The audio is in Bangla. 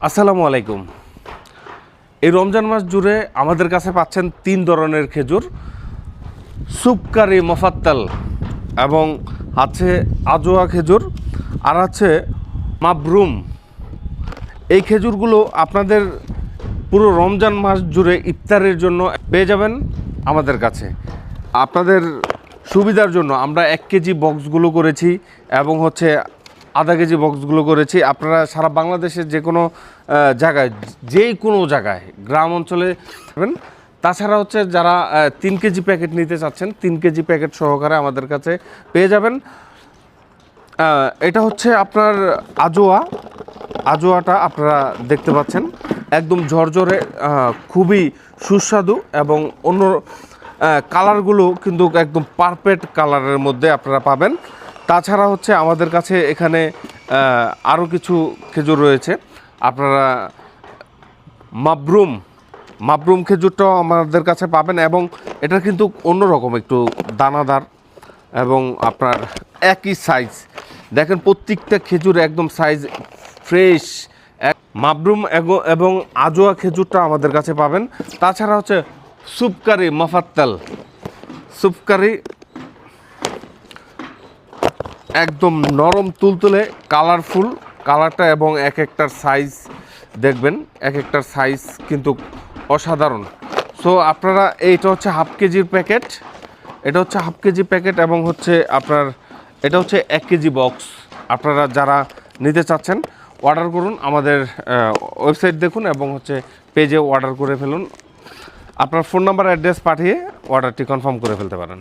আসসালামু আলাইকুম। এই রমজান মাস জুড়ে আমাদের কাছে পাচ্ছেন 3 ধরনের খেজুর, সুপকারি মোফাত্তাল এবং আছে আজোয়া খেজুর আর আছে মাবরুম। এই খেজুরগুলো আপনাদের পুরো রমজান মাস জুড়ে ইফতারের জন্য পেয়ে যাবেন আমাদের কাছে। আপনাদের সুবিধার জন্য আমরা 1 কেজি বক্সগুলো করেছি এবং হচ্ছে আধা কেজি বক্সগুলো করেছি। আপনারা সারা বাংলাদেশের যে কোনো জায়গায়, যেই কোনো জায়গায় গ্রাম অঞ্চলে পাবেন। তাছাড়া হচ্ছে যারা 3 কেজি প্যাকেট নিতে চাচ্ছেন 3 কেজি প্যাকেট সহকারে আমাদের কাছে পেয়ে যাবেন। এটা হচ্ছে আপনার আজোয়াটা আপনারা দেখতে পাচ্ছেন, একদম ঝরঝরে, খুবই সুস্বাদু এবং অন্য কালারগুলো কিন্তু একদম পারফেক্ট কালারের মধ্যে আপনারা পাবেন। তাছাড়া হচ্ছে আমাদের কাছে এখানে আরও কিছু খেজুর রয়েছে। আপনারা মাবরুম খেজুরটাও আমাদের কাছে পাবেন এবং এটা কিন্তু অন্যরকম একটু দানাদার এবং আপনার একই সাইজ। দেখেন প্রত্যেকটা খেজুর একদম সাইজ ফ্রেশ। মাবরুম এবং আজোয়া খেজুরটা আমাদের কাছে পাবেন। তাছাড়া হচ্ছে সুপকারি মোফাত্তাল, সুপকারি একদম নরম তুলতুলে কালারফুল কালারটা এবং এক একটার সাইজ দেখবেন, এক একটার সাইজ কিন্তু অসাধারণ। সো আপনারা এইটা হচ্ছে হাফ কেজির প্যাকেট, এটা হচ্ছে হাফ কেজি প্যাকেট এবং হচ্ছে আপনার এটা হচ্ছে 1 কেজি বক্স। আপনারা যারা নিতে চাচ্ছেন অর্ডার করুন, আমাদের ওয়েবসাইট দেখুন এবং হচ্ছে পেজে অর্ডার করে ফেলুন। আপনার ফোন নাম্বার অ্যাড্রেস পাঠিয়ে অর্ডারটি কনফার্ম করে ফেলতে পারেন।